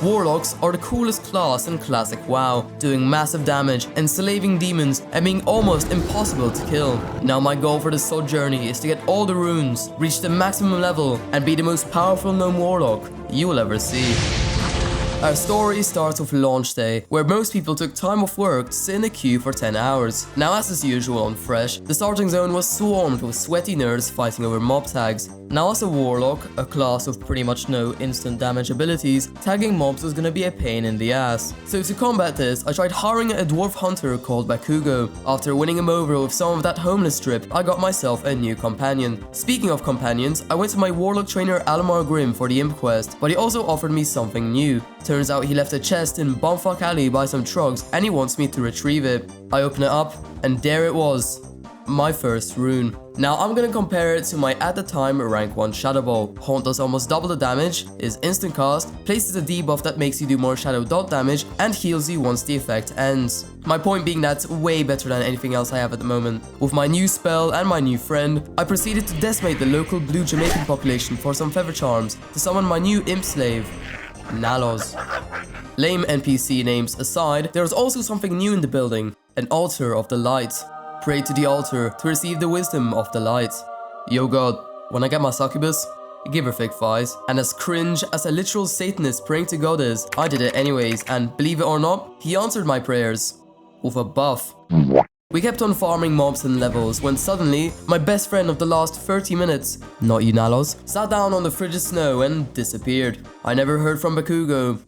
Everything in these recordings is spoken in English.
Warlocks are the coolest class in classic WoW, doing massive damage, enslaving demons, and being almost impossible to kill. Now my goal for this SoD journey is to get all the runes, reach the maximum level, and be the most powerful gnome warlock you will ever see. Our story starts with launch day, where most people took time off work to sit in a queue for 10 hours. Now as is usual on Fresh, the starting zone was swarmed with sweaty nerds fighting over mob tags. Now as a warlock, a class with pretty much no instant damage abilities, tagging mobs was gonna be a pain in the ass. So to combat this, I tried hiring a dwarf hunter called Bakugo. After winning him over with some of that homeless drip, I got myself a new companion. Speaking of companions, I went to my warlock trainer Alamar Grimm for the imp quest, but he also offered me something new. Turns out he left a chest in Bumfuck Alley by some trucks and he wants me to retrieve it. I open it up and there it was. My first rune. Now I'm gonna compare it to my at the time rank 1 Shadow Ball. Haunt does almost double the damage, is instant cast, places a debuff that makes you do more shadow dot damage, and heals you once the effect ends. My point being that's way better than anything else I have at the moment. With my new spell and my new friend, I proceeded to decimate the local blue Jamaican population for some feather charms to summon my new imp slave, Nalos. Lame NPC names aside, there was also something new in the building, an altar of the light. Pray to the altar to receive the wisdom of the light. Yo God, when I get my succubus, give her fake thighs. And as cringe as a literal Satanist praying to God is, I did it anyways, and believe it or not, he answered my prayers with a buff. We kept on farming mobs and levels when suddenly, my best friend of the last 30 minutes, not you Nalos, sat down on the frigid snow and disappeared. I never heard from Bakugo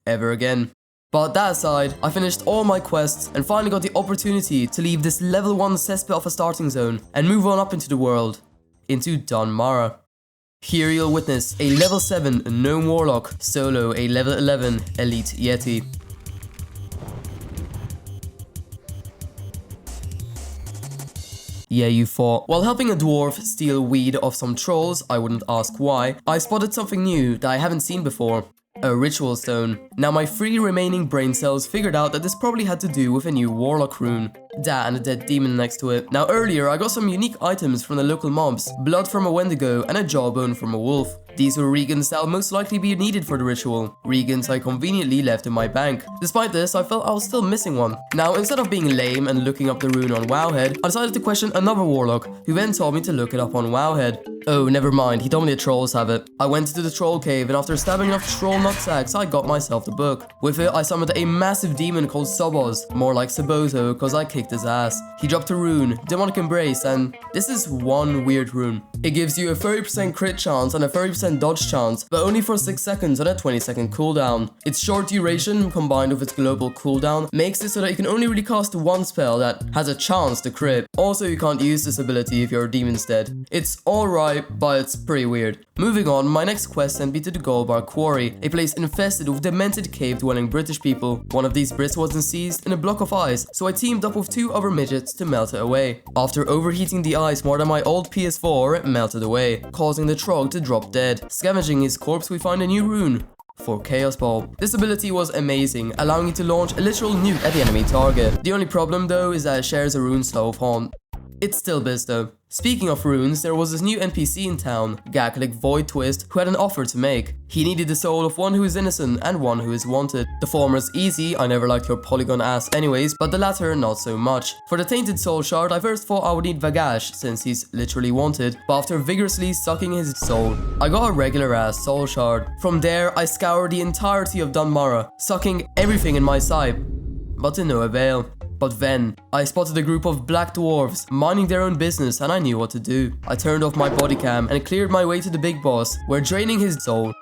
ever again. But that aside, I finished all my quests and finally got the opportunity to leave this level 1 cesspit of a starting zone and move on up into the world, into Dunmara. Here you'll witness a level 7 gnome warlock solo a level 11 elite yeti. Yeah, you thought. While helping a dwarf steal weed off some trolls, I wouldn't ask why, I spotted something new that I haven't seen before. A ritual stone. Now my 3 remaining brain cells figured out that this probably had to do with a new warlock rune. That and a dead demon next to it. Now earlier I got some unique items from the local mobs, blood from a wendigo and a jawbone from a wolf. These were reagents that will most likely be needed for the ritual. Reagents I conveniently left in my bank. Despite this, I felt I was still missing one. Now instead of being lame and looking up the rune on Wowhead, I decided to question another warlock, who then told me to look it up on Wowhead. Oh, never mind, he told me the trolls have it. I went into the troll cave and after stabbing enough troll nutsacks, I got myself the book. With it, I summoned a massive demon called Soboz, more like Saboto cause I kicked his ass. He dropped a rune, Demonic Embrace, and this is one weird rune. It gives you a 30% crit chance and a 30% dodge chance, but only for 6 seconds on a 20-second cooldown. Its short duration, combined with its global cooldown, makes it so that you can only really cast one spell that has a chance to crit. Also, you can't use this ability if your demon's dead. It's alright, but it's pretty weird. Moving on, my next quest sent me to the Goldbar Quarry, a place infested with demented cave-dwelling British people. One of these Brits wasn't seized in a block of ice, so I teamed up with 2 other midgets to melt it away. After overheating the ice more than my old PS4, it melted away, causing the Trog to drop dead. Scavenging his corpse, we find a new rune for Chaos Ball. This ability was amazing, allowing you to launch a literal nuke at the enemy target. The only problem though is that it shares a rune slow of Haunt. It's still biz though. Speaking of runes, there was this new NPC in town, Gadd Void Twist, who had an offer to make. He needed the soul of one who is innocent and one who is wanted. The former's easy, I never liked your polygon ass anyways, but the latter not so much. For the tainted soul shard, I first thought I would need Vagash, since he's literally wanted, but after vigorously sucking his soul, I got a regular ass soul shard. From there, I scoured the entirety of Dunmara, sucking everything in my sight, but to no avail. But then, I spotted a group of black dwarves minding their own business and I knew what to do. I turned off my body cam and cleared my way to the big boss, where draining his soul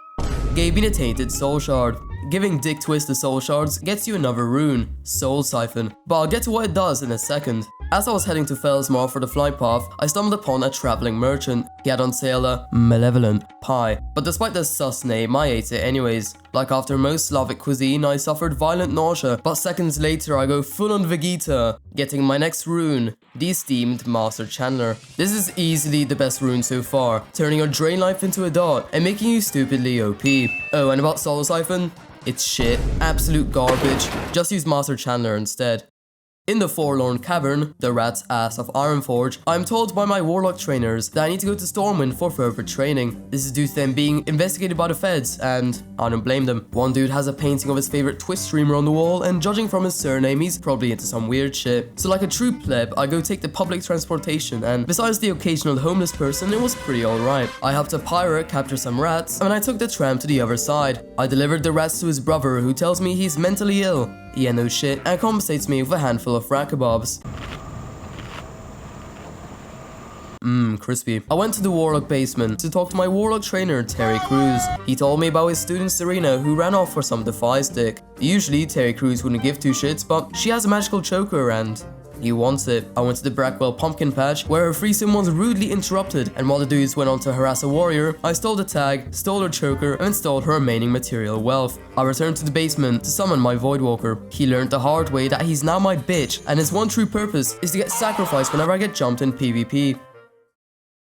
gave me the tainted soul shard. Giving Dick Twist the soul shards gets you another rune, Soul Siphon, but I'll get to what it does in a second. As I was heading to Fellsmar for the flight path, I stumbled upon a traveling merchant. He had on sale a malevolent pie, but despite the sus name, I ate it anyways. Like after most Slavic cuisine, I suffered violent nausea, but seconds later I go full on Vegeta, getting my next rune, the esteemed Master Chandler. This is easily the best rune so far, turning your drain life into a dot and making you stupidly OP. Oh, and about Soul Siphon? It's shit, absolute garbage. Just use Master Chandler instead. In the Forlorn Cavern, the rat's ass of Ironforge, I'm told by my warlock trainers that I need to go to Stormwind for further training. This is due to them being investigated by the feds, and I don't blame them. One dude has a painting of his favorite Twitch streamer on the wall, and judging from his surname, he's probably into some weird shit. So like a true pleb, I go take the public transportation, and besides the occasional homeless person, it was pretty alright. I helped a pirate capture some rats, and I took the tram to the other side. I delivered the rats to his brother, who tells me he's mentally ill. Yeah, no shit, and compensates me with a handful of rat kebabs. Crispy. I went to the Warlock basement to talk to my Warlock trainer, Terry Crews. He told me about his student Serena, who ran off for some Defy stick. Usually, Terry Crews wouldn't give two shits, but she has a magical choker and he wants it. I went to the Brackwell pumpkin patch, where her threesome was rudely interrupted, and while the dudes went on to harass a warrior, I stole the tag, stole her choker, and stole her remaining material wealth. I returned to the basement to summon my Voidwalker. He learned the hard way that he's now my bitch, and his one true purpose is to get sacrificed whenever I get jumped in PvP.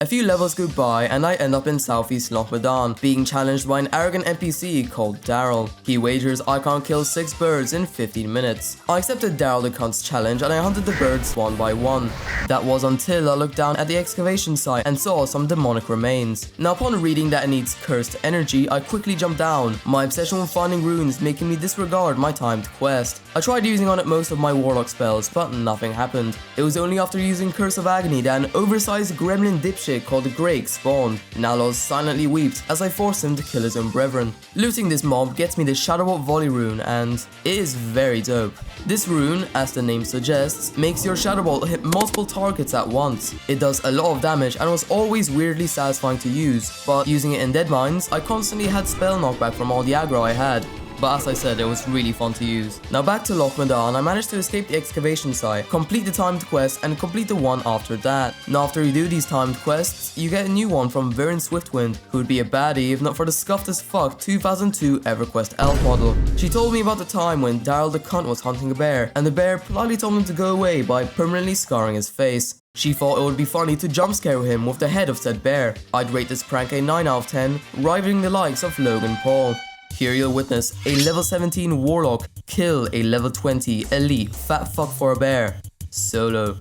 A few levels go by and I end up in Southeast Lochmadan, being challenged by an arrogant NPC called Daryl. He wagers I can't kill 6 birds in 15 minutes. I accepted Daryl the cunt's challenge and I hunted the birds one by one. That was until I looked down at the excavation site and saw some demonic remains. Now upon reading that it needs cursed energy, I quickly jumped down, my obsession with finding runes making me disregard my timed quest. I tried using on it most of my warlock spells, but nothing happened. It was only after using Curse of Agony that an oversized gremlin dipshit called Greg spawned. Nalos silently weeps as I force him to kill his own brethren. Looting this mob gets me the Shadowbolt volley rune, and it is very dope. This rune, as the name suggests, makes your Shadowbolt hit multiple targets at once. It does a lot of damage and was always weirdly satisfying to use, but using it in Deadmines, I constantly had spell knockback from all the aggro I had. But as I said, it was really fun to use. Now back to Lochmadan, I managed to escape the excavation site, complete the timed quest, and complete the one after that. Now after you do these timed quests, you get a new one from Viren Swiftwind, who would be a baddie if not for the scuffed as fuck 2002 EverQuest elf model. She told me about the time when Daryl the cunt was hunting a bear, and the bear politely told him to go away by permanently scarring his face. She thought it would be funny to jump scare him with the head of said bear. I'd rate this prank a 9 out of 10, rivaling the likes of Logan Paul. Here you'll witness a level 17 warlock kill a level 20 elite fat fuck for a bear. Solo.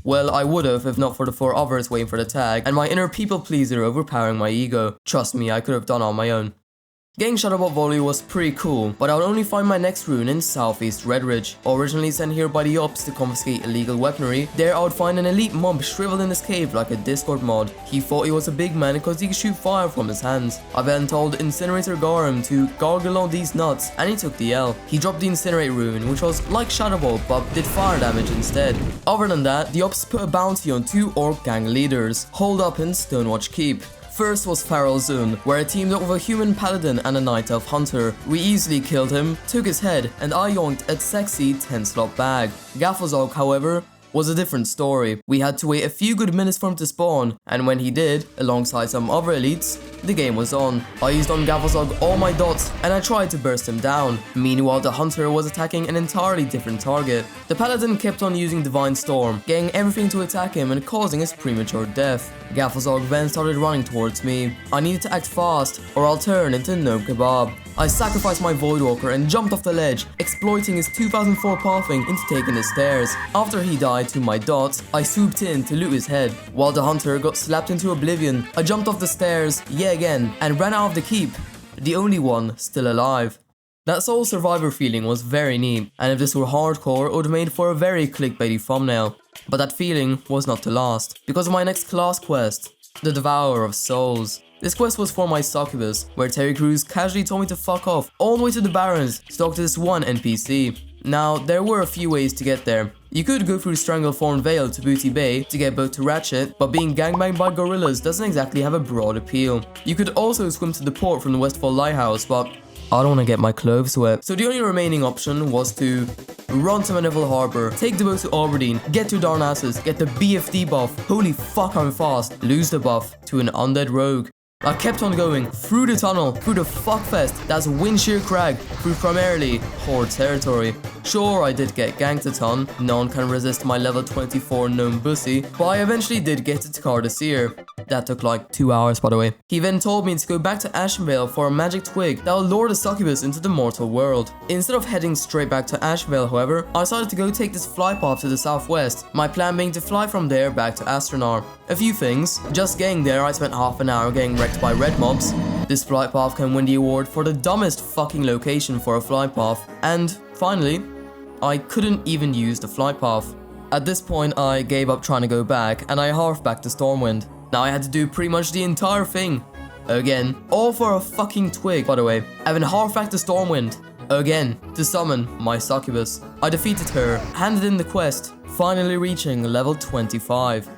Well, I would've if not for the 4 others waiting for the tag and my inner people pleaser overpowering my ego. Trust me, I could have done on my own. Getting Shadowbolt volley was pretty cool, but I would only find my next rune in Southeast Redridge. Originally sent here by the Ops to confiscate illegal weaponry, there I would find an elite mob shriveled in his cave like a Discord mod. He thought he was a big man because he could shoot fire from his hands. I then told Incinerator Garum to gargle on these nuts, and he took the L. He dropped the Incinerate rune, which was like Shadowbolt but did fire damage instead. Other than that, the Ops put a bounty on 2 orc gang leaders, holed up in Stonewatch Keep. First was Farrell Zun, where I teamed up with a human paladin and a night elf hunter. We easily killed him, took his head, and I yoinked a sexy 10-slot bag. Gaffazog, however, was a different story. We had to wait a few good minutes for him to spawn, and when he did, alongside some other elites, the game was on. I used on Gaffazog all my dots, and I tried to burst him down. Meanwhile, the hunter was attacking an entirely different target. The paladin kept on using Divine Storm, getting everything to attack him and causing his premature death. Gaffazog then started running towards me. I needed to act fast, or I'll turn into no kebab. I sacrificed my Voidwalker and jumped off the ledge, exploiting his 2004 pathing into taking the stairs. After he died to my dots, I swooped in to loot his head. While the hunter got slapped into oblivion, I jumped off the stairs, yet again, and ran out of the keep. The only one still alive. That sole survivor feeling was very neat, and if this were hardcore, it would have made for a very clickbaity thumbnail. But that feeling was not to last, because of my next class quest, the Devourer of Souls. This quest was for my succubus, where Terry Crews casually told me to fuck off all the way to the Barrens to talk to this one NPC. Now, there were a few ways to get there. You could go through Stranglethorn Vale to Booty Bay to get boat to Ratchet, but being gangbanged by gorillas doesn't exactly have a broad appeal. You could also swim to the port from the Westfall Lighthouse, but I don't want to get my clothes wet. So the only remaining option was to run to Maneville Harbour, take the boat to Aberdeen, get to Darnassus, get the BFD buff, holy fuck I'm fast, lose the buff to an undead rogue. I kept on going, through the tunnel, through the fuckfest, that's Windshear Crag, through primarily Horde territory. Sure, I did get ganked a ton, no one can resist my level 24 gnome bussy, but I eventually did get to Cardasir. That took like 2 hours, by the way. He then told me to go back to Ashenvale for a magic twig that will lure the succubus into the mortal world. Instead of heading straight back to Ashenvale, however, I decided to go take this fly path to the southwest, my plan being to fly from there back to Astronar. A few things. Just getting there, I spent half an hour getting wrecked by red mobs. This flight path can win the award for the dumbest fucking location for a flight path. And finally, I couldn't even use the flight path. At this point, I gave up trying to go back and I halved back to Stormwind. Now I had to do pretty much the entire thing again, all for a fucking twig, by the way. I then halved back to Stormwind again to summon my succubus. I defeated her, handed in the quest, finally reaching level 25.